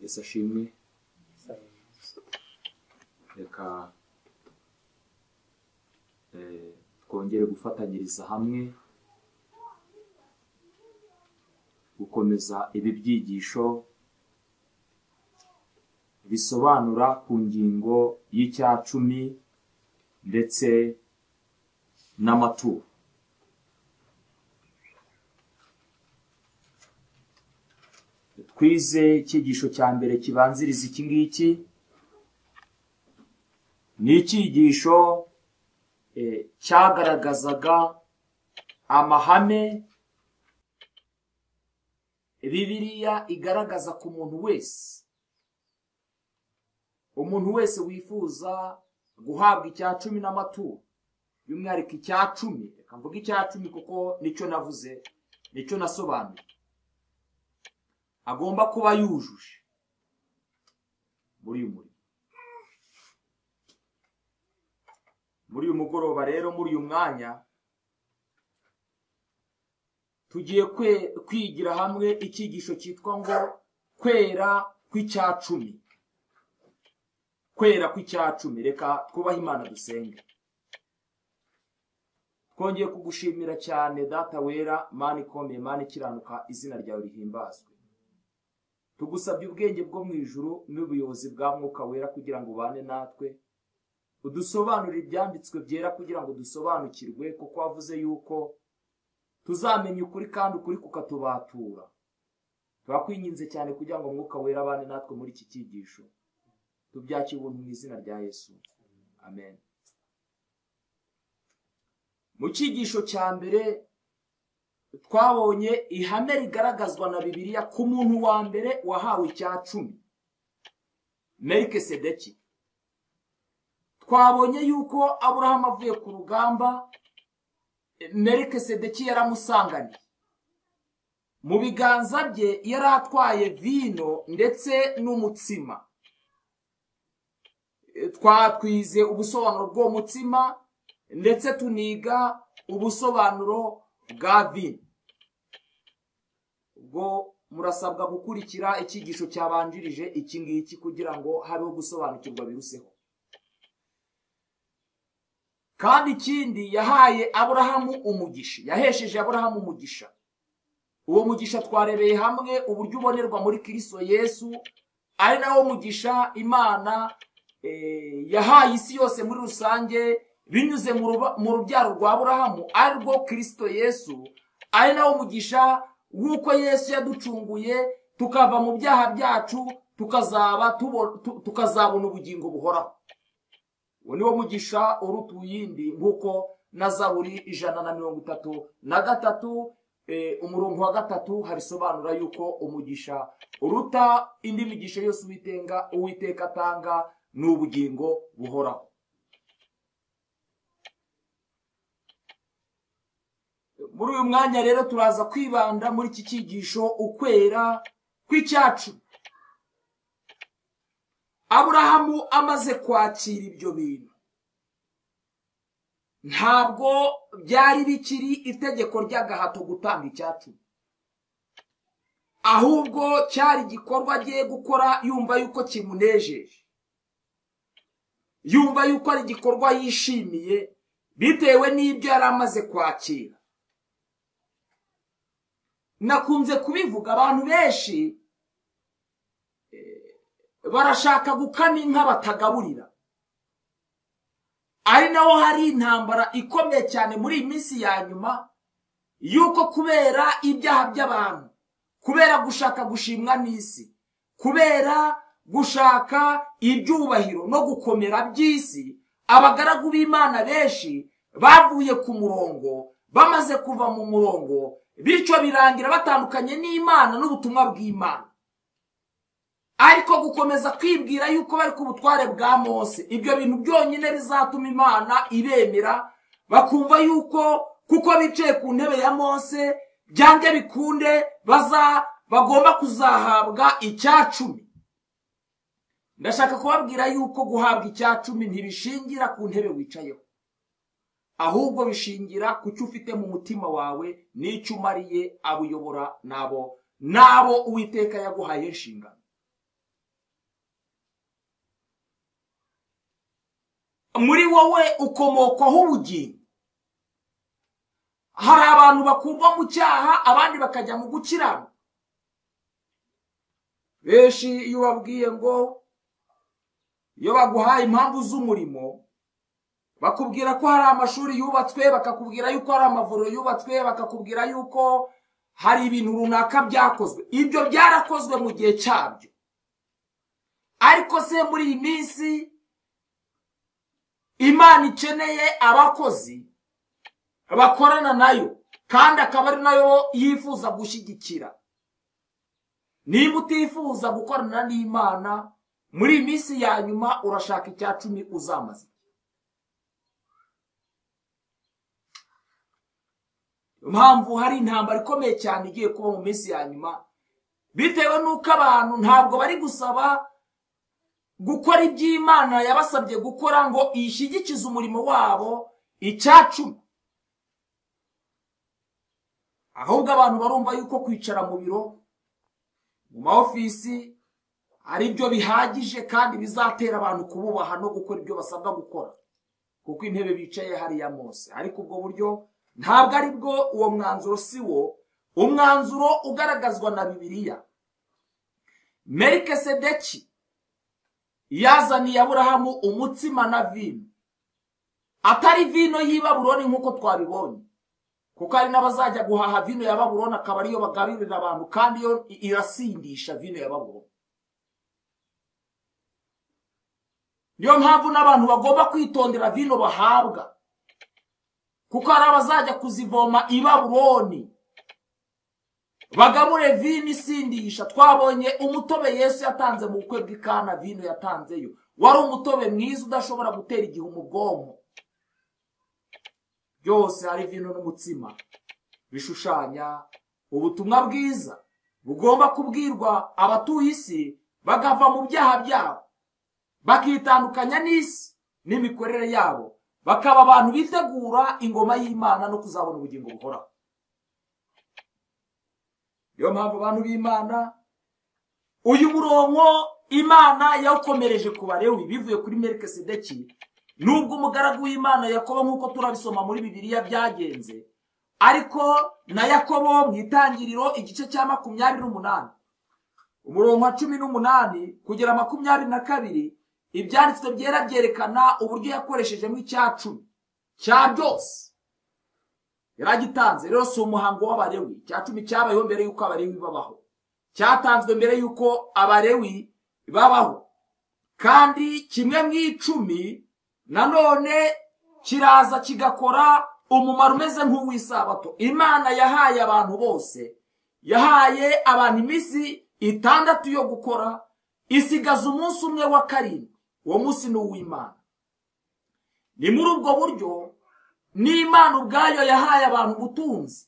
Yesu ashimwe. Reka twongere gufatanyiriza hamwe gukomeza ibi byigisho bisobanura ku ngingo y'icyacumi ndetse n'amaturo. Twize icyigisho cya mbere kibanziriza iki ngiki, ni icyigisho cyagaragazaga amahame Bibiliya igaragaza ku muntu wese. Umuntu wese wifuza guhabwa icyacumi n'amaturo, by'umwihariko icyacumi, reka mvuge icyacumi kuko nicyo navuze, nicyo nasobanuye, agomba kuba yujuje muri uyu murimo. Muri uyu mugoroba rero, muri uyu mwanya, tugiye kwigira hamwe icyigisho cyitwa ngo kwera kw'icyacumi. Kwera kw'icyacumi. Reka twubahe Imana dusenge. Twongeye kugushimira cyane Data wera, Mana ikomeye, Mana ikiranuka, izina ryawe rihimbazwe. Tugusabye ubwenge bwo mu ijuru n'ubuyobozi bwa Mwuka wera kugira ngo ubane natwe, udusobanurire ibyanditswe byera kugira ngo dusobanukirwe, kuko wavuze yuko tuzamenya ukuri kandi ukuri kukatubatura. Turakwinginze cyane kugira ngo Mwuka wera abane natwe muri iki cyigisho. Tubyakire ubuntu mu izina rya Yesu. Amen. Mu cyigisho cya mbere twabonye ihame rigaragazwa na Bibiliya ku muntu wa mbere wahawe icyacumi, Melikisedeki. Twabonye yuko Aburahamu avuye ku rugamba, Melikisedeki yaramusanganiye. Mu biganza bye yari atwaye vino ndetse n'umutsima. Twatwize ubusobanuro bw'uwo mutsima ndetse tuniga ubusobanuro bwa vino. Ubwo murasabwa gukurikira icyigisho cyabanjirije iki ngiki kugira ngo habeho gusobanukirwa biruseho. Kandi ikindi, yahaye Aburahamu umugisha, yahesheje Aburahamu umugisha. Uwo mugisha twarebeye hamwe uburyo ubonerwa muri Kristo Yesu, ari nawo mugisha Imana yahaye isi yose muri rusange binyuze mu rubyaro rwa Aburahamu, ari rwo Kristo Yesu, ari nawo mugisha w'uko Yesu yaducunguye tukava mu byaha byacu tukazabona ubugingo buhoraho. Uwo niwo mugisha uruta uyindi, nk'uko na Zaburi 133 umurongo wa 3 habisobanura yuko umugisha uruta indi migisha yose Uwiteka atanga ni ubugingo buhoraho. Muri uyu mwanya rero turaza kwibanda muri iki cyigisho ukwera kw'icyacumi. Aburahamu amaze kwakira ibyo bintu, ntabwo byari bikiri itegeko ry'agahato gutanga icyacumi, ahubwo cyari igikorwa agiye gukora yumva yuko kimunejeje, yumva yuko ari igikorwa yishimiye bitewe n'ibyo yari amaze kwakira. Nakunze kubivuga, abantu benshi barashaka gukama inka batagaburira. Ari naho hari intambara ikomeye cyane muri iyi minsi ya nyuma, yuko kubera ibyaha by'abantu, kubera gushaka gushimwa n'isi, kubera gushaka ibyubahiro no gukomera by'isi, abagaragu b'Imana benshi bavuye ku murongo, bamaze kuva mu murongo, bityo birangira batandukanye n'Imana n'ubutumwa bw'Imana. Ariko gukomeza kwibwira yuko bari ku butware bwa Mose, ibyo bintu byonyine bizatuma Imana ibemera, bakumva yuko kuko bicaye ku ntebe ya Mose byange bikunde bagomba kuzahabwa icyacumi. Ndashaka kubabwira yuko guhabwa icyacumi ntibishingira ku ntebe wicayeho, ahubwo bishingira ku cyo ufite mu mutima wawe n'icyo umariye abuyobora nabo Uwiteka yaguhaye inshingano. muri wowe ukomokwaho ubugingo. Hari abantu bakurwa mu cyaha abandi bakajya mu gukiranuka. Benshi iyo babwiye ngo iyo baguhaye impamvu z'umurimo bakubwira ko hari amashuri yubatswe, bakakubwira yuko hari amavuriro yubatswe, bakakubwira yuko hari ibintu runaka byakozwe. Ibyo byarakozwe mu gihe cyabyo, ariko se muri iyi minsi Imana ikeneye abakozi bakorana nayo, kandi akaba ari nayo yifuza gushyigikira. Niba utifuza gukorana n'Imana muri iyi minsi ya nyuma, urashaka icya 10 uzamaze. Impamvu hari intambara ikomeye cyane igiye kuba mu minsi ya nyuma, bitewe nuko abantu ntabwo bari gusaba gukora iby'Imana yabasabye gukora ngo ishyigikize umurimo wabo icya 10. Ahubwo abantu barumva yuko kwicara mu biro, mu maofisi ari byo bihagije kandi bizatera abantu kububaha no gukora ibyo basabwa gukora, kuko intebe bicaye hariya Mose. Ariko ubwo buryo ntabwo ari bwo, uwo mwanzuro si wo umwanzuro ugaragazwa na Bibiliya. Melikisedeki yazaniye Aburahamu umutsima na vino, atari vino y'i Babuloni nk'uko twabibonye, kuko hari n'abazajya guhaha vino ya Babuloni akaba ariyo bagabirira abantu, kandi yo irasindisha vino ya Babuloni. Niyo mpamvu n'abantu bagomba kwitondera vino bahabwa, kuko hari abazajya kuzivoma i Babuloni bagabure vino isindisha. Twabonye umutobe Yesu yatanze mu bukwe bw'Ikana, vino yatanzeyo wari umutobe mwiza udashobora gutera igihu mu bwonko. Byose hari vino n'umutsima bishushanya ubutumwa bwiza bugomba kubwirwa abatuye isi, bagava mu byaha byabo, bakitandukanya n'isi n'imikorere yabo, bakaba abantu bitegura ingoma y'Imana no kuzabona ubugingo buhoraho. Yo mpamvu abantu b'Imana, uyu murongo Imana yawukomereje ku Balewi bivuye kuri Melikisedeki. Nubwo umugaragu w'Imana Yakobo nk'uko turabisoma muri Bibiliya byagenze, ariko na Yakobo mu Itangiriro igice cya 28 umurongo wa 18 kugera 22, ibyanditswe byera byerekana uburyo yakoreshejemo icya 10 cya byose yaragitanze. Rero si umuhango w'Abalewi. Icya 10 cyabayeho mbere yuko Abalewi babaho, cyatanzwe mbere yuko Abalewi babaho, kandi kimwe mu 10 nanone kiraza kigakora umumaro umeze nk'uw'isabato. Imana yahaye abantu bose, yahaye abantu iminsi 6 yo gukora, isigaza umunsi umwe wa 7. Uwo munsi ni uw'Imana. Ni muri ubwo buryo n'Imana ubwayo yahaye abantu ubutunzi,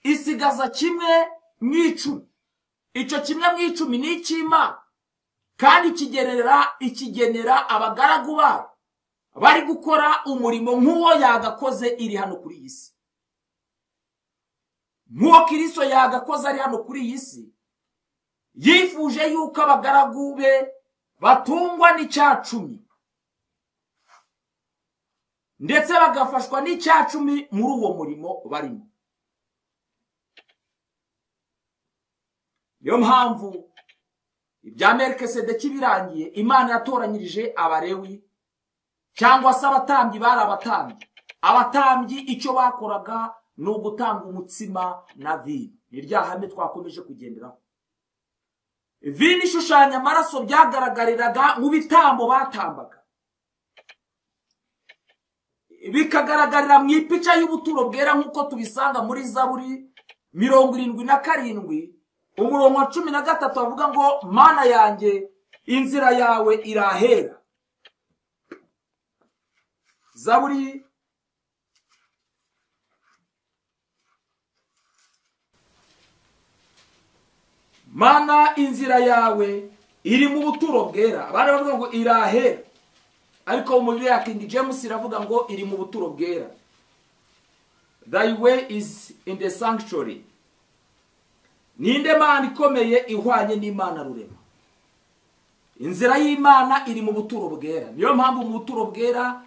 isigaza kimwe mu 10. Icyo kimwe mu 10 ni icy'Imana, kandi ikigenera abagaragu bayo bari gukora umurimo nk'uwo yagakoze iri hano kuri iyi si. Nk'uwo Kristo yagakoze ari hano kuri iyi si, yifuje yuko abagaragu be batungwa n'icya 10, ndetse bagafashwa n'icya 10 muri uwo murimo barimo. Niyo mpamvu ibya Melikisedeki birangiye, Imana yatoranyirije Abalewi, cyangwa se abatambyi. Bari abatambyi icyo bakoraga ni ugutanga umutsima na vino. Ni rya hame twakomeje kugenderaho. Vino ishushanya amaraso byagaragariraga mu bitambo batambaga, bikagaragarira mu ipica y'ubuturo bwera nk'uko tubisanga muri Zaburi 77 umurongo wa 13 avuga ngo Mana yanjye inzira yawe irahera. Zaburi Mana inzira yawe iri mu buturo bwera. Abana bavuga ngo irahera, ariko mu Bibiliya ya King James iravuga ngo iri mu buturo bwera. Thy way is in the sanctuary. Ninde Mana ikomeye ihwanye n'Imana rurema? inzira y'Imana iri mu buturo bwera. Niyo mpamvu mu buturo bwera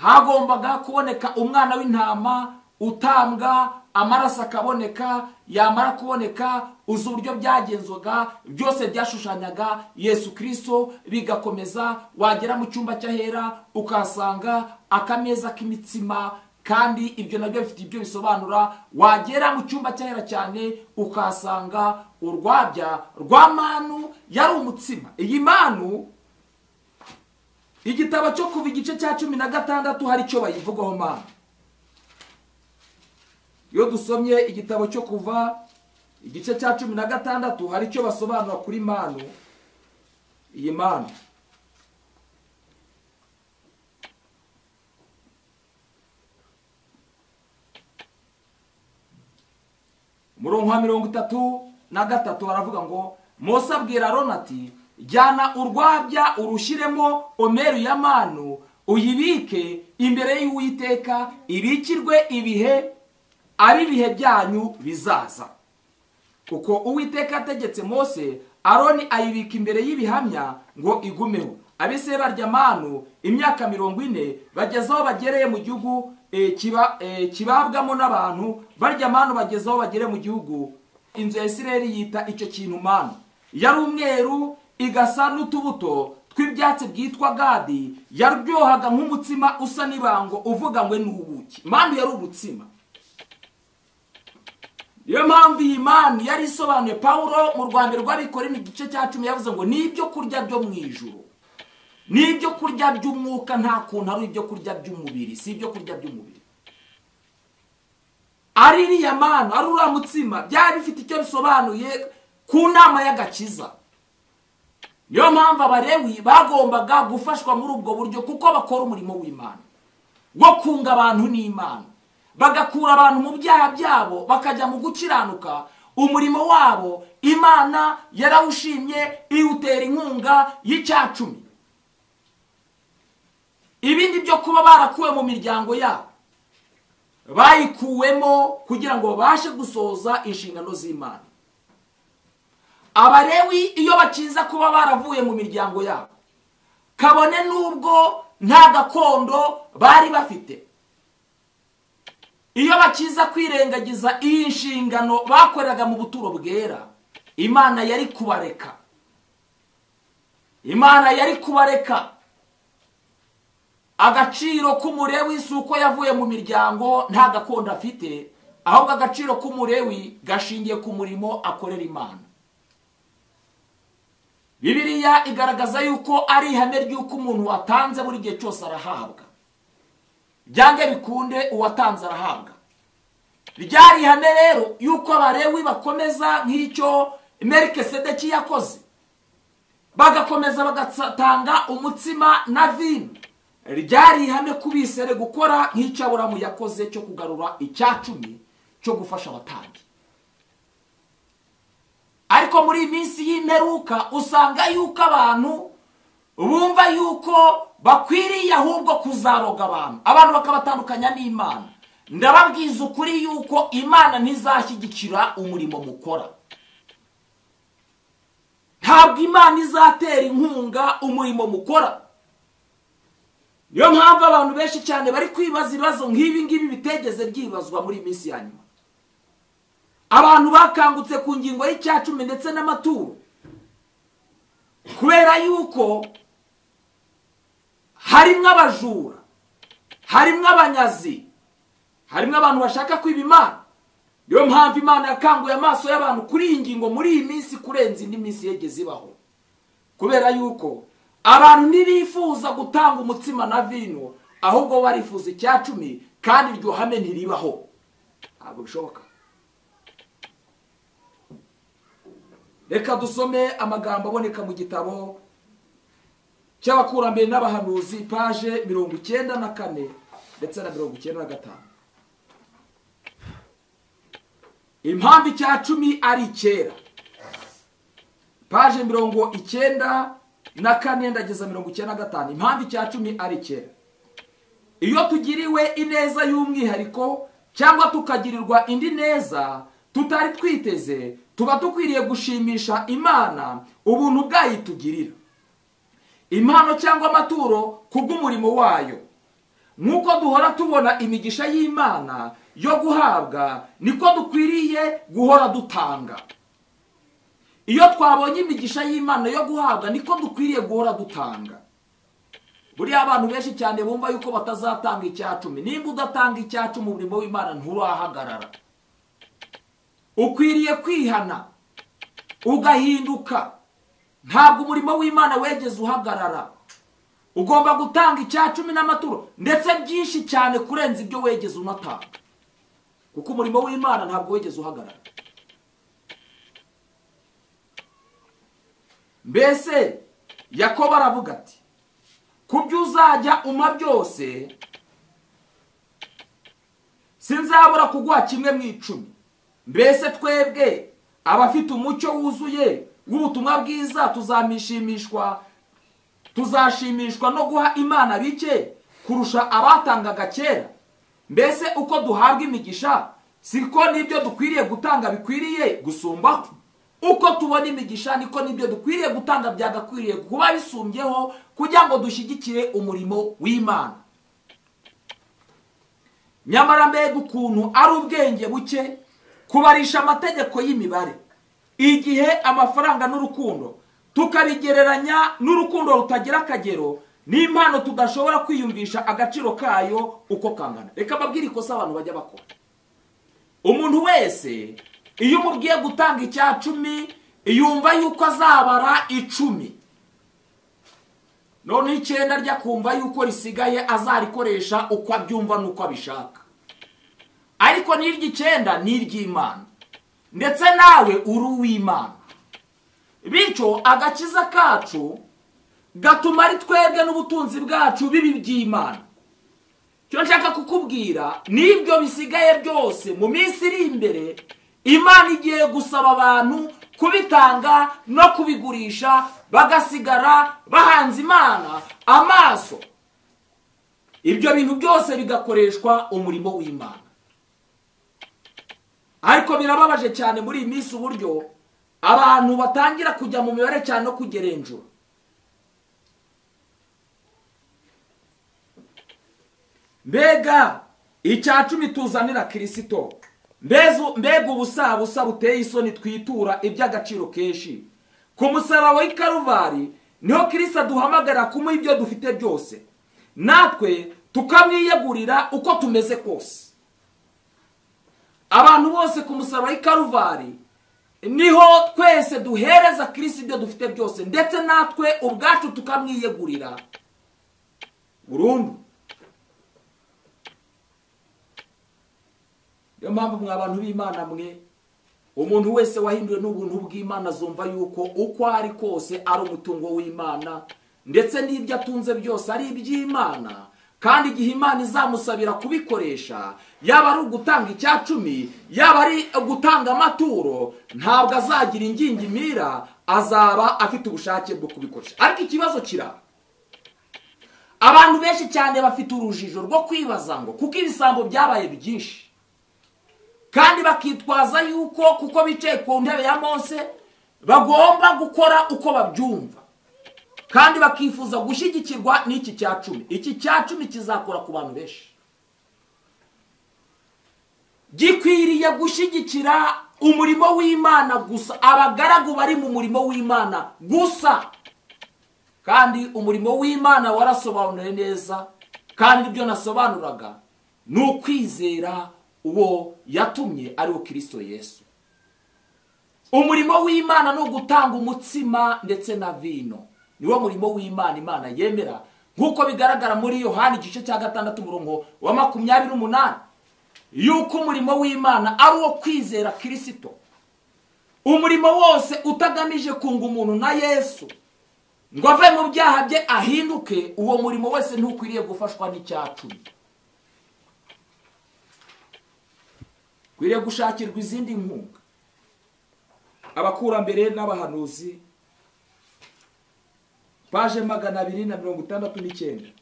hagombaga kuboneka umwana w'intama utambwa, amaraso akaboneka. Yamara kuboneka, uzi uburyo byagenzwaga, byose byashushanyaga Yesu Kristo. Bigakomeza, wagera mu cyumba cy'ahera ukasanga akameza k'imitsima, kandi ibyo nabyo bifite ibyo bisobanura. Wagera mu cyumba cy'ahera cyane ukasanga urwabya rwa manu yari umutsima. Iyi manu, igitabo cyo Kuva igice cya 16 hari icyo bayivugaho manu. Iyo dusomye igitabo cyo Kuva igice cya 16 hari icyo basobanura kuri manu. Iyi manu, murongo wa 33 baravuga ngo, Mose abwira Aroni ati, jyana urwabya urushyiremo omeru ya manu, uyibike imbere y'Uwiteka, ibikirwe ibihe ari ibihe byanyu bizaza. Kuko Uwiteka ategetse Mose, Aroni ayibika imbere y'ibihamya ngo igumeho. Abise barya manu imyaka 40, bagezaho bagereye mu gihugu kibabwamo n'abantu. Barya manu bagezaho bagere mu gihugu. Inzu ya Isirayeli yita icyo kintu manu. Yari umweru, igasa n'utubuto tw'ibyatsi byitwa gadi. Yaryohaga nk'umutsima usa n'ibango uvuga ngo n'ubuki. Manu yari umutsima. Niyo mpamvu iyi manu yari isobanuye. Paulo mu Rwanda rw'Abikorintho igice cya 10 yavuze ngo nibyo kurya byo mu ijuru, nibyo kurya by'umwuka, nta kuntu ari ibyo kurya by'umubiri, si ibyo kurya by'umubiri. Ari iriya manu, ari uriya mutsima, byari bifite icyo bisobanuye ku nama y'agakiza. Niyo mpamvu Abalewi bagombaga gufashwa muri ubwo buryo, kuko bakora umurimo w'Imana wo kunga abantu n'Imana, bagakura abantu mu byaha byabo bakajya mu gukiranuka. Umurimo wabo Imana yarawushimye, iwutera inkunga y'Icyacumi. Ibindi byo kuba barakuwe mu miryango yabo bayikuwemo kugira ngo babashe gusoza inshingano z'Imana. Abalewi iyo bakiza kuba baravuye mu miryango yabo, kabone nubwo nta gakondo bari bafite, iyo bakiza kwirengagiza iyi nshingano bakoreraga mu buturo bwera, Imana yari kubareka. Imana yari kubareka. Agaciro k'umulewi si uko yavuye mu miryango nta gakondo afite, ahubwo agaciro k'umulewi gashingiye ku murimo akorera Imana. Bibiliya igaragaza yuko ari ihame ry'uko umuntu watanze buri gihe cyose arahabwa. Byange bikunde uwatanze arahabwa. Ryari ihame rero yuko Abalewi bakomeza nk'icyo Melikisedeki yakoze, bagakomeza bagatanga umutsima na vino. Ryari ihame kubisere gukora nk'icyo Aburamu yakoze cyo kugarura Icyacumi cyo gufasha abatambyi. Ariko muri iminsi y'imperuka usanga yuko abantu bumva yuko bakwiriye ahubwo kuzaroga abantu bakabatandukanya n'Imana. Ndababwiza ukuri yuko Imana ntizashyigikira umurimo mukora. Ntabwo Imana izatera inkunga umurimo mukora. Niyo mpamvu abantu benshi cyane bari kwibaza ibibazo nk'ibi ngibi bitegeze byibazwa muri iminsi ya nyuma. Abantu bakangutse ku ngingo y'Icyacumi ndetse n'amaturo, kubera yuko harimo abajura, harimo abanyazi, harimo abantu bashaka kwiba Imana. Niyo mpamvu Imana yakanguye amaso y'abantu kuri iyi ngingo muri iyi minsi kurenza indi minsi yegeze ibaho, kubera yuko abantu ntibifuza gutanga umutsima na vino, ahubwo barifuza Icyacumi, kandi iryo hame ntiribaho. Ntabwo bishoboka. Reka dusome amagambo aboneka mu gitabo cy'Abakurambere n'Abahanuzi page 94 ndetse na 95. Impamvu Icyacumi ari kera, page 94 ndageza 95. Impamvu Icyacumi ari kera: iyo tugiriwe ineza y'umwihariko cyangwa tukagirirwa indi neza tutari twiteze, tuba tukwiriye gushimisha Imana ubuntu bwayitugirira. impano cyangwa amaturo kubw'umurimo wayo. Nk'uko duhora tubona imigisha y'Imana yo guhabwa, niko dukwiriye guhora dutanga. Iyo twabonye imigisha y'Imana yo guhabwa, niko dukwiriye guhora dutanga. Buriya abantu benshi cyane bumva yuko batazatanga icyacumi. Nimba udatanga icyacumi mu murimo w'Imana nturahagarara. Ukwiriye kwihana ugahinduka. Ntabwo umurimo w'Imana wegeze uhagarara. Ugomba gutanga icyacumi n'amaturo, ndetse byinshi cyane kurenza ibyo wegeze unatanga, kuko umurimo w'Imana ntabwo wegeze uhagarara. Mbese Yakobo aravuga ati, kubyo uzajya umpa byose sinzabura kuguha kimwe mu 10. Mbese twebwe abafite umucyo wuzuye w'ubutumwa bwiza tuzashimishwa no guha Imana bike kurusha abatangaga kera. Mbese uko duhabwa imigisha, siko nibyo dukwiriye gutanga bikwiriye gusumbaho. Uko tubona imigisha, niko nibyo dukwiriye gutanga byagakwiriye kuba bisumbyeho, kugira ngo dushyigikire umurimo w'Imana. Nyamara mbega ukuntu ari ubwenge buke kubarisha amategeko y'imibare, igihe amafaranga n'urukundo tukabigereranya n'urukundo rutagira akagero, n'impano tudashobora kwiyumvisha agaciro kayo uko kangana. Reka babwire ikosa abantu bajya bakora. Umuntu wese iyo umubwiye gutanga icyacumi, yumva yuko azabara 10, none 9 rya kumva yuko risigaye azarikoresha uko abyumva nuko abishaka. Ariko n'iryo 9 ni iry'Imana, ndetse nawe uri uw'Imana. Bityo agakiza kacu gatuma ari twebwe n'ubutunzi bwacu bibi by'Imana. Cyo nshaka kukubwira, nibyo bisigaye byose mu minsi iri imbere, Imana igiye gusaba abantu kubitanga no kubigurisha, bagasigara bahanze Imana amaso. Ibyo bintu byose bigakoreshwa umurimo w'Imana. Ariko birababaje cyane muri iyi minsi uburyo abantu batangira kujya mu mibare cyane no kugerenjura. Mbega icyacumi tuzanira Kristo, mbega ubusa buteye isoni twitura iby'agaciro kenshi. Ku musaraba w'i Karuvari niho Kristo duhamagara kumuha ibyo dufite byose, natwe tukamwiyegurira uko tumeze kose. Abantu bose ku musaraba w'i Karuvari niho twese duhereza Kristo ibyo dufite byose, ndetse natwe ubwacu tukamwiyegurira burundu. Yo mpamvu mwa abantu b'Imana mwe, umuntu wese wahinduwe n'ubuntu bw'Imana azumva yuko uko ari kose ari umutungo w'Imana, ndetse n'ibyo atunze byose ari iby'Imana. Kandi igihe Imana izamusabira kubikoresha, yaba ari ugutanga icyacumi, yaba ari gutanga amaturo, ntabwo azagira ingingimira, azaba afite ubushake bwo kubikoresha. Ariko ikibazo kira, abantu benshi cyane bafite urujijo rwo kwibaza ngo kuko ibisambo byabaye byinshi, kandi bakitwaza yuko kuko bicaye ku ntebe ya Mose bagomba gukora uko babyumva, kandi bakifuza gushyigikirwa n'iki cyacumi. Iki cyacumi kizakora ku bantu benshi. Gikwiriye gushyigikira umurimo w'Imana gusa, abagaragu bari mu murimo w'Imana gusa. Kandi umurimo w'Imana warasobanuye neza, kandi ibyo nasobanuraga ni ukwizera uwo yatumye ari wo Kristo Yesu. Umurimo w'Imana no gutanga umutsima ndetse na vino, niwo murimo w'Imana Imana yemera, nk'uko bigaragara muri Yohana igice cya 6 umurongo wa 28, yuko umurimo w'Imana ari uwo kwizera Kristo. Umurimo wose utagamije kunga umuntu na Yesu ngo ave mu byaha bye ahinduke, uwo murimo wese ntukwiriye gufashwa n'icyacumi. Kwiriye gushakirwa izindi nkunga. Abakurambere n'abahanuzi, paje 269,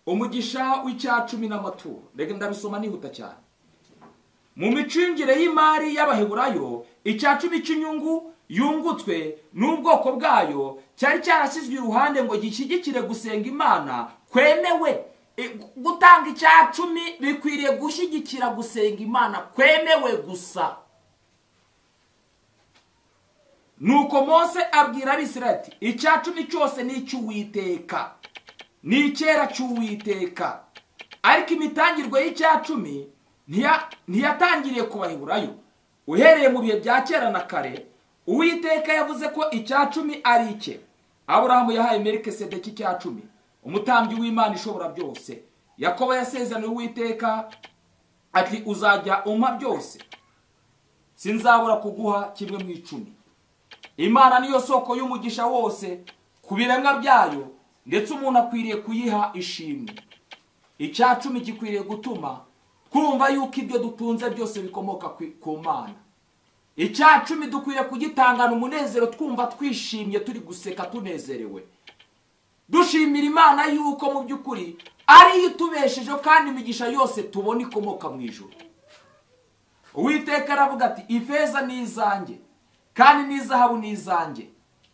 umugisha w'icyacumi n'amaturo. Reka ndabisoma nihuta cyane. Mu micungire y'imari y'Abaheburayo, icya cumi cy'inyungu yungutswe n'ubwoko bwayo cyari cyarashyizwe iruhande ngo gishyigikire gusenga Imana kwemewe. Gutanga icya cumi bikwiriye gushyigikira gusenga Imana kwemewe gusa. Nuko Mose abwira Abisirayeli ati icya cumi cyose ni icy'Uwiteka, ni icyera cy'Uwiteka. Ariko imitangirwe y'icya cumi ntiyatangiriye ku Baheburayo. Uhereye mu bihe bya kera na kare Uwiteka yavuze ko icya cumi ari icye. Aburahamu yahaye Melikisedeki icya cumi, umutambyi w'Imana ishobora byose. Yakobo yasezeraniye Uwiteka ati uzajya umpa byose, sinzabura kuguha kimwe mu icumi. Imana niyo soko y'umugisha wose ku biremwa byayo, ndetse umuntu akwiriye kuyiha ishimwe. Icya cumi gikwiriye gutuma twumva yuko ibyo dutunze byose bikomoka ku Mana. Icya cumi dukwiriye kugitangana umunezero, twumva twishimye, turi guseka tunezerewe, dushimira Imana yuko mu by'ukuri ari itubesheje kandi imigisha yose tubona ikomoka mu ijuru. Uwiteka aravuga ati ifeza ni izanjye kandi n'izahabu ni izanjye.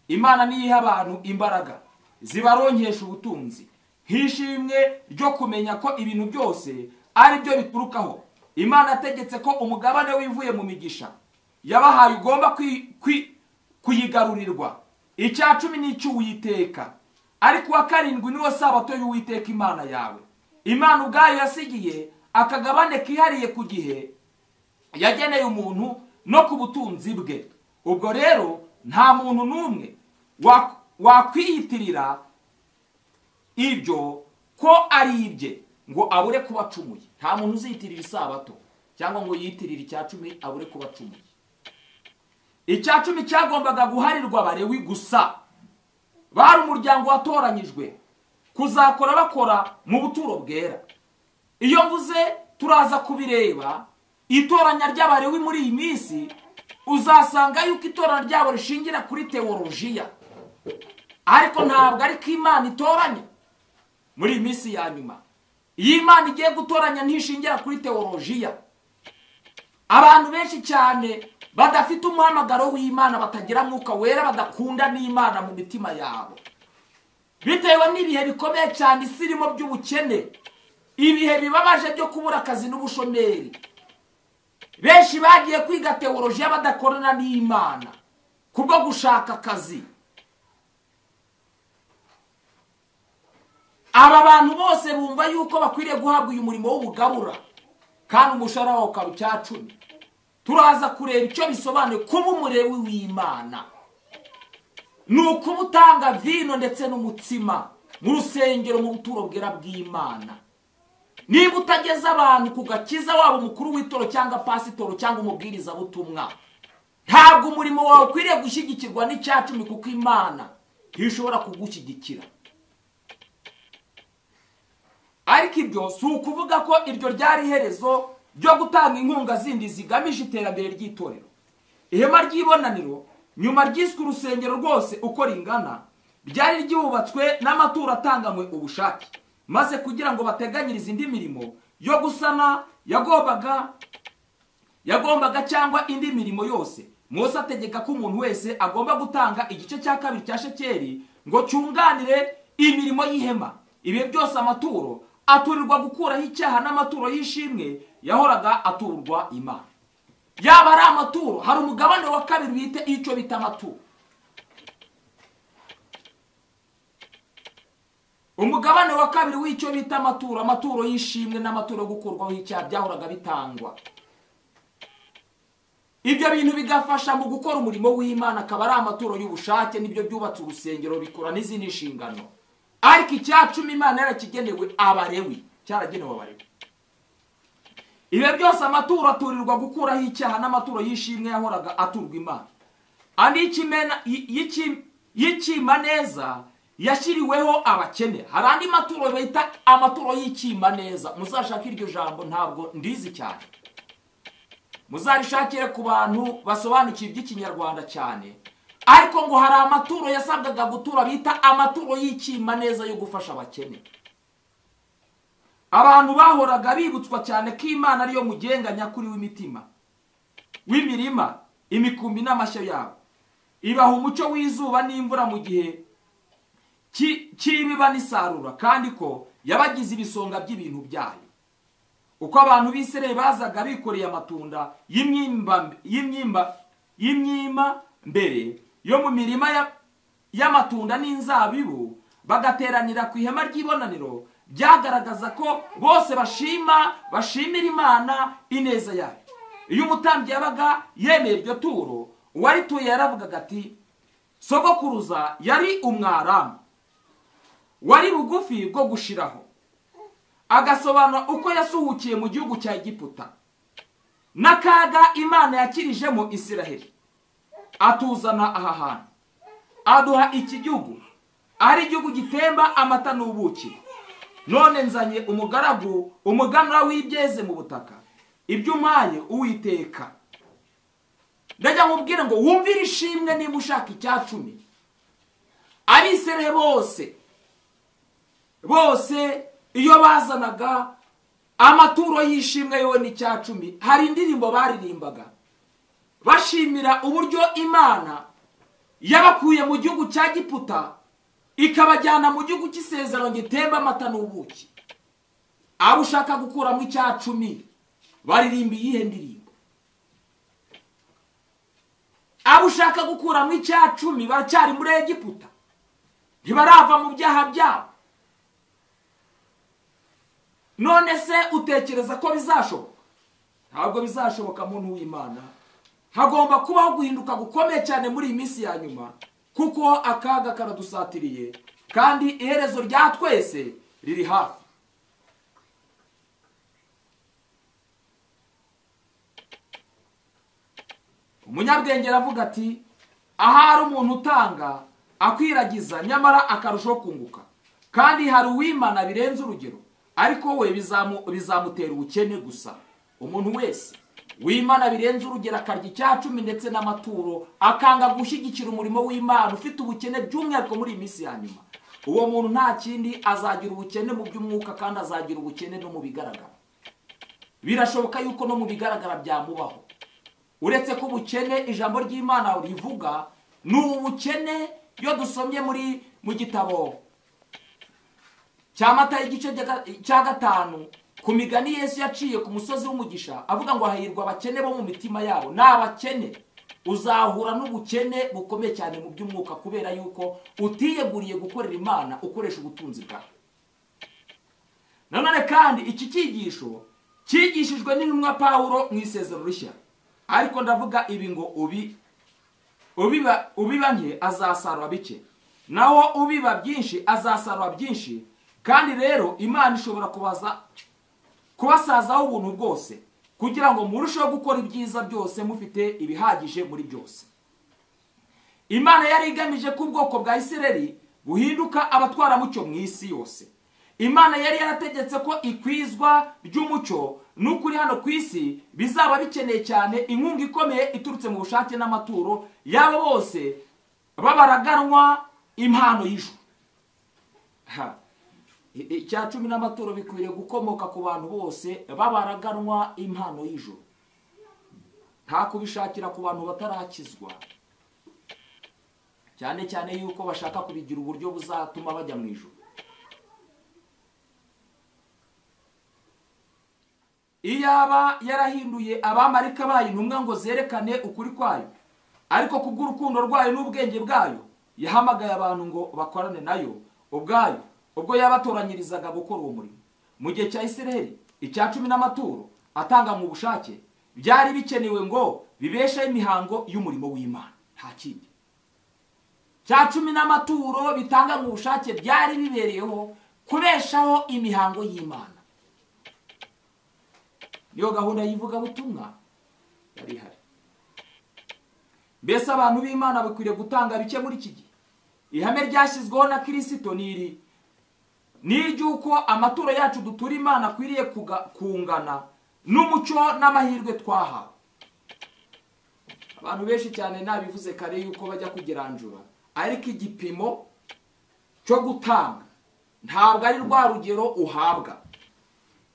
Imana niyiha abantu imbaraga zibaronkesha ubutunzi, hishimwe ryo kumenya ko ibintu byose ari byo biturukaho. Imana yategetse ko umugabane wivuye mu migisha yabahaye ugomba kuyigarurirwa. Icya cumi ni icy'Uwiteka, ariko wa karindwi niwo sabato y'Uwiteka Imana yawe. Imana ubwayo yasigiye akagabane kihariye ku gihe yageneye umuntu no ku butunzi bwe. Ubwo rero nta muntu n'umwe wakwiyitirira ibyo ko ari ibye ngo abure kuba acumuye. Nta muntu uziyitirira isabato cyangwa ngo yiyitirire icya cumi abure kuba acumuye. Icya cumi cyagombaga guharirwa Abalewi gusa. Bari umuryango watoranyijwe kuzakora bakora mu buturo bwera. Iyo mvuze turaza kubireba itoranya ry'Abalewi muri iyi minsi, uzasanga yuko itoranya ryabo rishingira kuri teolojiya, ariko ntabwo ari ko Imana itoranya muri iyi minsi ya nyuma. Iyo Imana igiye gutoranya ntishingira kuri teolojiya. Abantu benshi cyane badafite umuhamagaro w'Imana, batagira mwuka wera, badakunda n'Imana mu mitima yabo, bitewe n'ibihe bikomeye cyane isi irimo by'ubukene, ibihe bibabaje byo kubura akazi n'ubushomeri. Benshi bagiye kwiga teolojiya badakorana n'Imana kubwo gushaka akazi. Aba bantu bose bumva yuko bakwiriye guhabwa uyu murimo w'ubugabura kandi umushahara wawo ukaba icya cumi. Turaza kureba icyo bisobanuye kuba umulewi w'Imana. Ni ukuba utanga vino ndetse n'umutsima mu rusengero, mu buturo bwera bw'Imana. Niba utageza abantu ku gakiza, waba umukuru w'itoro cyangwa pasitoro cyangwa umubwiriza butumwa, ntabwo umurimo wawe ukwiriye gushyigikirwa n'icya cumi, kuko Imana ntishobora kugushyigikira. Ariko ibyo si ukuvuga ko iryo ryari iherezo ryo gutanga inkunga zindi zigamije iterambere ry'itorero. Ihema ry'ibonaniro nyuma ryiswe urusengero rwose uko ringana, ryari ryubatswe n'amaturo atanganywe ubushake, maze kugira ngo bateganyirize indi mirimo yo gusana yagombaga cyangwa indi mirimo yose. Mose ategeka ko umuntu wese agomba gutanga igice cya kabiri cya shekeri ngo cyunganire imirimo y'ihema. Ibihe byose amaturo aturirwa gukuraho icyaha, n'amaturo y'ishimwe yahoraga aturwa Imana. Yaba ari amaturo, hari umugabane wa kabiri bita icyo bita amaturo. Umugabane wa kabiri w'icyo bita amaturo, amaturo y'ishimwe n'amaturo yo gukurwaho icyaha byahoraga bitangwa. Ibyo bintu bigafasha mu gukora umurimo w'Imana, akaba ari amaturo y'ubushake, nibyo byubatse urusengero bikora n'izindi nshingano. Ariko icya cumi Imana yarakigenewe Abalewi, cyaragenewe Abalewi. Ibihe byose amaturo aturirwa gukuraho icyaha, n'amaturo y'ishimwe yahoraga aturwa Imana. Andi y'ikima neza yashyiriweho abakene. Hari andi maturo bita amaturo y'ikima neza. Muzashaka iryo jambo, ntabwo ndizi cyane, muzarishakire ku bantu basobanukiye iby'ikinyarwanda cyane. Ariko ngo hari amaturo yasabwaga gutura bita amaturo y'ikima neza yo gufasha abakene. Abantu bahoraga bibutswa cyane ko Imana ariyo mugenga nyakuri w'imitima, w'imirima, imikumbi n'amashyo yabo, ibaha umucyo w'izuba n'imvura mu gihe cy'ibiba n'isarura, kandi ko yabagize ibisonga by'ibintu byayo. Uko abantu b'Isirayeli bazaga bikoreye amatunda y'imyima mbere yo mu mirima y'amatunda n'inzabibu, bagateranira ku ihema ry'ibonaniro, byagaragaza ko bose bashimira Imana ineza yayo. Iyo umutambyi yabaga yemeye iryo turo, uwarituye yaravugaga ati, sogokuruza yari Umwaramu, wari bugufi bwo gushiraho. Agasobanura uko yasuhukiye mu gihugu cya Egiputa n'akaga Imana yakirijemo Isiraheli, atuzana aha hantu, aduha iki gihugu, ari igihugu gitemba amata n'ubuki. None nzanye umugaragu, umuganura w'ibyeze mu butaka, ibyo umpaye Uwiteka. Ndajya nkubwire ngo wumvire ishimwe niba ushaka icya cumi. Abisirayeli bose iyo bazanaga amaturo y'ishimwe yowe n'icya cumi, hari indirimbo baririmbaga bashimira uburyo Imana yabakuye mu gihugu cya Egiputa ikabajyana mu gihugu cy'isezerano gitemba amata n'ubuki. Abo ushaka gukuramo icya cumi baririmba iyihe ndirimbo? Abo ushaka gukuramo icya cumi baracyari muri Egiputa, ntibarava mu byaha byabo. None se utekereza ko bizashoboka? Ntabwo bizashoboka muntu w'Imana. Hagomba kubaho guhinduka gukomeye cyane muri iyi minsi ya nyuma, kuko akaga karadusatiriye kandi iherezo rya twese riri hafi. Umunyabwenge aravuga ati, ahari umuntu utanga akwiragiza nyamara akarushaho kunguka, kandi hari uwimana birenze urugero, ariko we bizamutera ubukene gusa. Umuntu wese w'Imana birenze urugero akarya icya cumi ndetse n'amaturo, akanga gushyigikira umurimo w'Imana, ufite ubukene by'umwihariko muri iyi minsi ya nyuma, uwo muntu nta kindi azagira ubukene mu by'umwuka, kandi azagira ubukene no mu bigaragara. Birashoboka yuko no mu bigaragara byamubaho. Uretse ko ubukene ijambo ry'Imana rivuga ni ubukene. Iyo dusomye mu gitabo cya Matayo igice cya 5 ku migani Yesu yaciye ku musozi w'umugisha, avuga ngo hahirwa abakene bo mu mitima yabo. N'abakene uzahura n'ubukene bukomeye cyane mu by'umwuka, kubera yuko utiyeguriye gukorera Imana ukoresha ubutunzi bwawe. Nanone kandi iki cyigisho cyigishijwe n'intumwa Pawulo mu Isezerano Rishya, ariko ndavuga ibi ngo ubiba nke azasarura bike, naho ubiba byinshi azasarura byinshi. Kandi rero Imana ishobora kubasazaho ubuntu bwose, kugira ngo murusheho gukora ibyiza byose mufite ibihagije muri byose. Imana yari igamije ko ubwoko bwa Isirayeli buhinduka abatwaramucyo mu isi yose. Imana yari yarategetse ko ikwizwa ry'umucyo n'ukuri hano ku isi bizaba bikeneye cyane inkunga ikomeye iturutse mu bushake n'amaturo yabo bose babaraganwa impano y'ijuru. Icya cumi n'amaturo bikwiriye gukomoka ku bantu bose babaraganwa impano y'ijuru, nta kubishakira ku bantu batarakizwa, cyane cyane yuko bashaka kubigira uburyo buzatuma bajya mu ijuru. Iyaba yarahinduye abamarika bayo intumwa ngo zerekane ukuri kwayo, ariko kubw'urukundo rwayo n'ubwenge bwayo yahamagaye abantu ngo bakorane nayo ubwayo, ubwo yabatoranyirizaga gukora uwo murimo. Mu gihe cya Isiraheli icya cumi n'amaturo atanga mu bushake byari bikenewe ngo bibesheho imihango y'umurimo w'Imana, nta kindi. Cya cumi n'amaturo bitanga mu bushake byari bibereyeho kubeshaho imihango y'Imana. Niyo gahunda y'ivugabutumwa yari ihari. Mbese abantu b'Imana bakwiriye gutanga bike muri iki gihe. Ihame ryashyizweho na Kristo ni iry'uko amaturo yacu dutura Imana akwiriye kungana n'umucyo n'amahirwe twahawe. Abantu benshi cyane nabivuze kare yuko bajya kugiranjura, ariko igipimo cyo gutanga ntabwo ari rwa rugero uhabwa.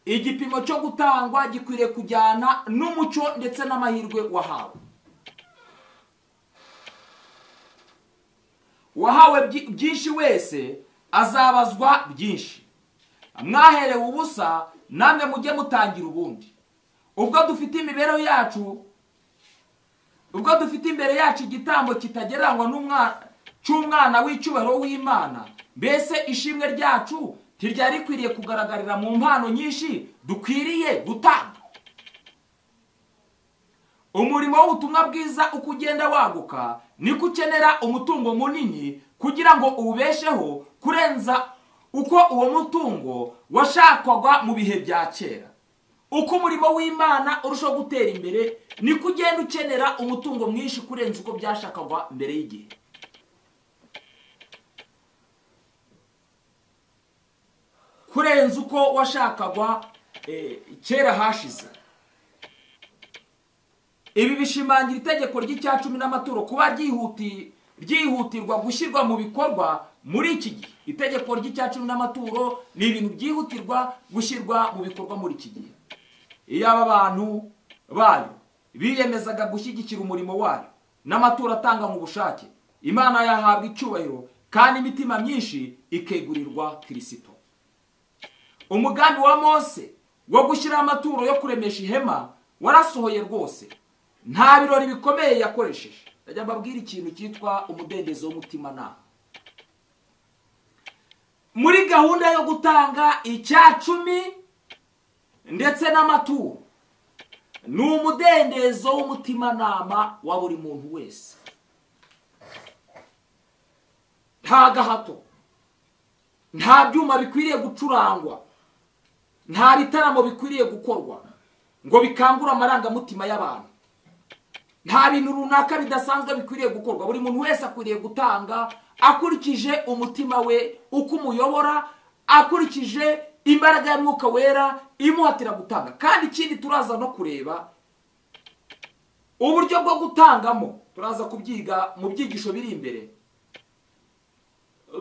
Igipimo cyo gutangwa gikwiriye kujyana n'umucyo ndetse n'amahirwe wahawe. uwahawe byinshi wese azabazwa byinshi. Mwaherewe ubusa namwe mujye mutangira ubundi. Ubwo dufite imibereho yacu, ubwo dufite imbere yacu igitambo kitagereranywa cy'umwana w'icyubahiro w'Imana, mbese ishimwe ryacu ntiryari rikwiriye kugaragarira mu mpano nyinshi dukwiriye gutanga. Umurimo w'ubutumwa bwiza uko ugenda waguka niko ukenera umutungo munini kugira ngo uwubesheho kurenza uko uwo mutungo washakwaga mu bihe bya kera. Uko umurimo w'Imana urushaho gutera imbere niko ugenda ukenera umutungo mwinshi kurenza uko byashakwaga mbere y'igihe. Kurenza uko washakagwa kera hashize. Ibi bishimangira itegeko ry'Icyacumi n'amaturo kuba ryihutirwa gushyirwa mu bikorwa muri iki gihe. Itegeko ry'Icyacumi n'amaturo ni ibintu byihutirwa gushyirwa mu bikorwa muri iki gihe. Iyo aba bantu bayo biyemezaga gushyigikira umurimo wayo n'amaturo atanga mu bushake, Imana yahabwa icyubahiro kandi imitima myinshi ikegurirwa Kristo. Umugambi wa Mose wo gushyira amaturo yo kuremesha ihema warasohoye rwose. Nta birori bikomeye yakoresheje. Ndajya mbabwira ikintu cyitwa umudendezo w'umutima nama. Muri gahunda yo gutanga icyacumi ndetse n'amaturo, ni umudendezo w'umutima nama wa buri muntu wese. Nta gahato, nta byuma bikwiriye gucurangwa, nta bitaramo bikwiriye gukorwa ngo bikangura amarangamutima y'abantu. Nta bintu runaka bidasanzwe bikwiriye gukorwa. Buri muntu wese akwiriye gutanga akurikije umutima we uko umuyobora, akurikije imbaraga ya Mwuka Wera imuhatira gutanga. Kandi ikindi turaza no kureba uburyo bwo gutangamo, turaza kubyiga mu byigisho biri imbere,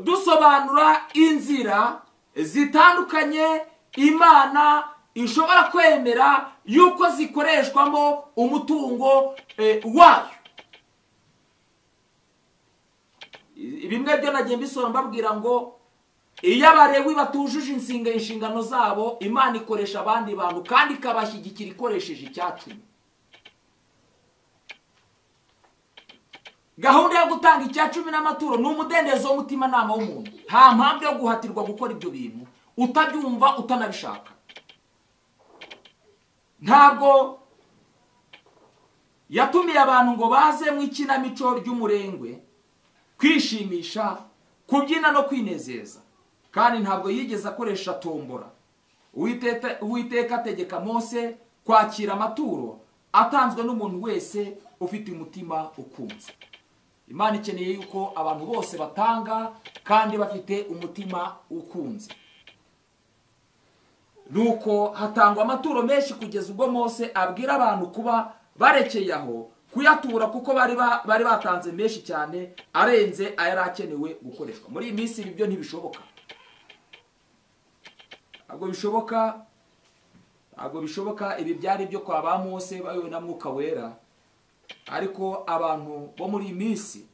dusobanura inzira zitandukanye Imana ishobora kwemera yuko zikoreshwamo umutungo wayo. Bimwe byo nagiye mbisora mbabwira ngo iyo Abalewi batujuje inshingano zabo, Imana ikoresha abandi bantu kandi ikabashyigikira ikoresheje icyacumi. Gahunda yo gutanga icyacumi n'amaturo ni umudendezo w'umutima nama w'umuntu. Nta mpamvu yo guhatirwa gukora ibyo bintu utabyumva utanabishaka. Ntabwo yatumiye abantu ngo baze mu ikinamico ry'umurengwe kwishimisha, kubyina no kwinezeza, kandi ntabwo yigeze akoresha tombora. Uwiteka ategeka Mose kwakira amaturo atanzwe n'umuntu wese ufite umutima ukunze. Imana ikeneye yuko abantu bose batanga kandi bafite umutima ukunze. Nuko hatangwa amaturo menshi kugeza ubwo Mose abwira abantu kuba barekeye aho kuyatura, kuko bari batanze menshi cyane arenze ayari akenewe gukoreshwa. Muri iyi minsi ibi byo ntibishoboka. Ntabwo bishoboka. Ibi byari byo kwa ba Mose bayobowe na Mwuka Wera, ariko abantu bo muri iyi minsi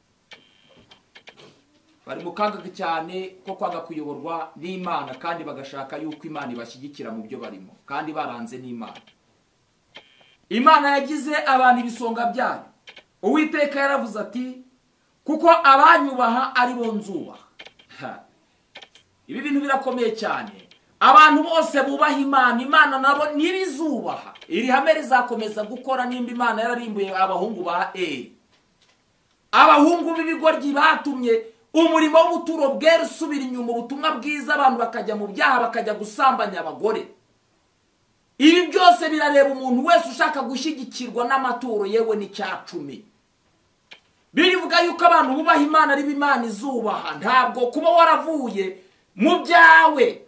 bari mu kaga cyane ko kwanga kuyoborwa n'Imana, kandi bagashaka yuko Imana ibashyigikira mu byo barimo, kandi baranze n'Imana. Imana yagize abantu ibisonga byayo. Uwiteka yaravuze ati, kuko abanyubaha ari bo nzubaha. Ibi bintu birakomeye cyane. Abantu bose bubaha Imana, Imana nabo ntibizubaha. Iri hame rizakomeza gukora nimba Imana yararimbuye abahungu ba Eli. Abahungu b'ibigoryi batumye umurimo w'ubuturo bwera usubira inyuma, ubutumwa bwiza, abantu bakajya mu byaha, bakajya gusambanya abagore. Ibi byose birareba umuntu wese ushaka gushyigikirwa n'amaturo yewe n'icyacumi. Birivuga yuko abantu bubaha Imana ari Imana izubaha. Ntabwo kuba waravuye mu byawe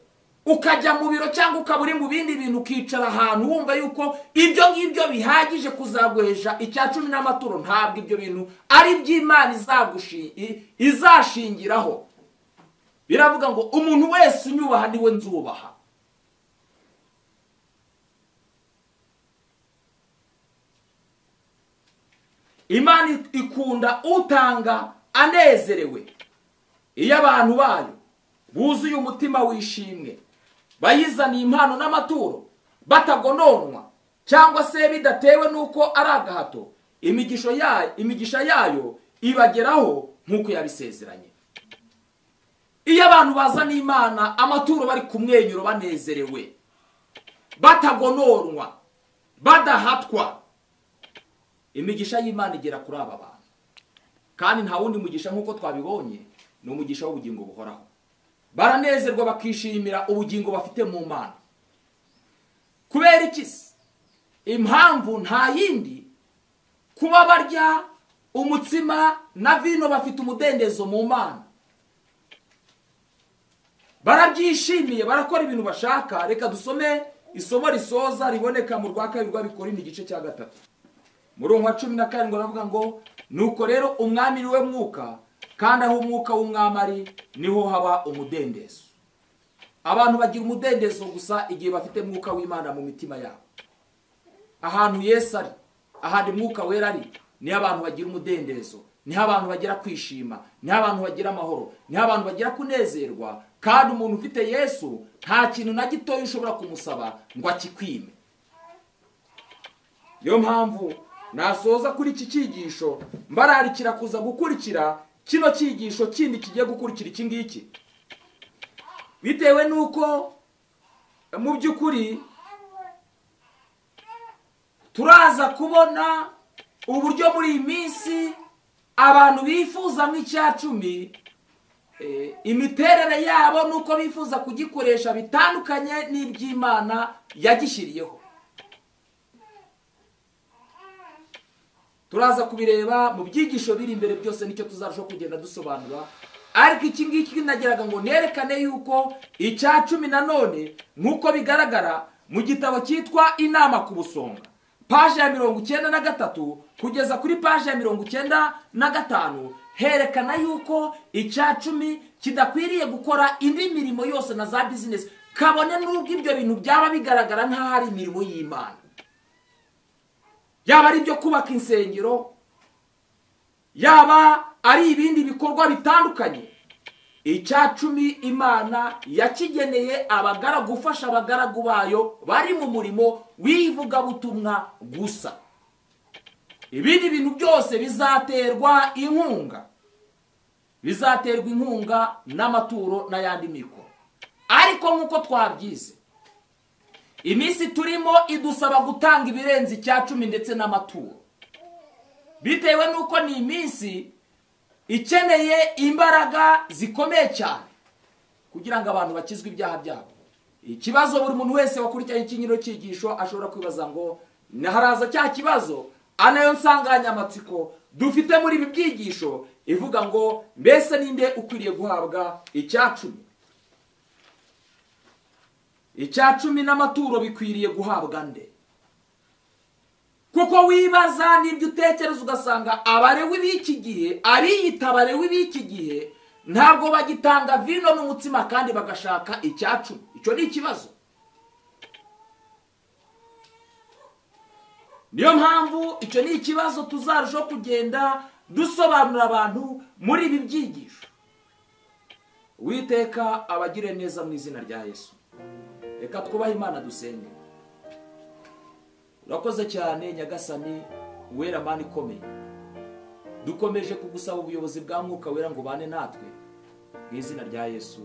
ukajya mu biro cyangwa ukaba uri mu bindi bintu ukicara ahantu wumva yuko ibyo ngibyo bihagije kuzaguhesha icyacumi n'amaturo, ntabwo ibyo bintu ari by'Imana izashingiraho. Biravuga ngo umuntu wese unyubaha niwe nzubaha. Imana ikunda utanga anezerewe. iyo abantu bayo buzuye umutima wishimwe, bayizaniye impano n'amaturo batagononwa cyangwa se bidatewe nuko ari agahato, imigisha yayo ibageraho nk'uko yabisezeranye. Iyo abantu bazana Imana amaturo bari kumwenyura banezerewe, batagononwa, badahatwa, imigisha y'Imana igera kuri aba bantu. Kandi nta wundi mugisha nk'uko twabibonye, ni umugisha w'ubugingo buhoraho. Baranezerwa bakishimira ubugingo bafite mu Mana. Kubera iki? Impamvu nta yindi, kuba barya umutsima na vino bafite umudendezo mu Mana. Barabyishimiye, barakora ibintu bashaka. Reka dusome isomo risoza riboneka mu rwa kabiri rw'Abikorintho igice cya 3. Murongo wa 17 aravuga ngo, nuko rero umwami niwe mwuka, kandi aho umwuka w'umwami ari niho haba umudendezo. Abantu bagira umudendezo gusa igihe bafite mwuka w'Imana mu mitima yabo. Ahantu Yesu ari, ahandi mwuka wera ari, ni abantu bagira umudendezo, ni abantu bagira kwishima, ni abantu bagira amahoro, ni abantu bagira kunezerwa. Kandi umuntu ufite Yesu nta kintu na gitoya ushobora kumusaba ngo akikwime. Yo mpamvu nasoza kuri iki cyigisho mbararikira kuza gukurikira kino cyigisho kindi kigiye gukurikira iki ngiki, bitewe nuko mu by'ukuri turaza kubona uburyo muri iyi minsi abantu bifuza nk'icyacumi, imiterere yabo nuko bifuza kugikoresha bitandukanye n'iby'Imana yagishyiriyeho. Turaza kubireba mu byigisho biri imbere, byose nicyo tuzarushaho kugenda dusobanura. Ariko iki ngiki nageraga ngo nerekane yuko icyacumi nanone nk'uko bigaragara mu gitabo cyitwa Inama ku Busonga, paje ya 93 kugeza kuri paje ya 95, herekana yuko icyacumi kidakwiriye gukora indi mirimo yose na za business, kabone n'ubwo ibyo bintu byaba bigaragara nk'aho ari imirimo y'Imana. Yaba ari byo kubaka insengero, yaba ari ibindi bikorwa bitandukanye, icyacumi Imana yakigeneye abagaragu, gufasha abagaragu bayo bari mu murimo w'ivugabutumwa gusa. Ibindi bintu byose bizaterwa inkunga n'amaturo n'ayandi mikoro. Ariko nk'uko twabyize, iminsi turimo idusaba gutanga ibirenze icyacumi ndetse n'amaturo, bitewe nuko ni iminsi ikeneye imbaraga zikomeye cyane kugira ngo abantu bakizwe ibyaha byabo. Ikibazo buri muntu wese wakurikiranye ikinyiro cyigisho ashobora kwibaza ngo naharaza cya kibazo, anayo nsanganyamatsiko dufite muri ibi byigisho ivuga ngo mbese ninde ukwiriye guhabwa icyacumi? Icyacumi n'amaturo bikwiriye guhabwa nde? Kuko wibaza n'ibyo utekereza ugasanga abarewi b'iki gihe, abiyita abarewi b'iki gihe, ntabwo bagitanga vino n'umutsima kandi bagashaka icyacumi. Icyo ni ikibazo. Niyo mpamvu icyo ni ikibazo tuzarushaho kugenda dusobanurira abantu muri ibi byigisho. Uwiteka abagire neza mu izina rya Yesu. Reka twubahe Imana dusenge. Urakoze cyane Nyagasani wera Mana ikomeye. Dukomeje kugusaba ubuyobozi bwa Mwuka Wera ngo bane natwe mu izina rya Yesu.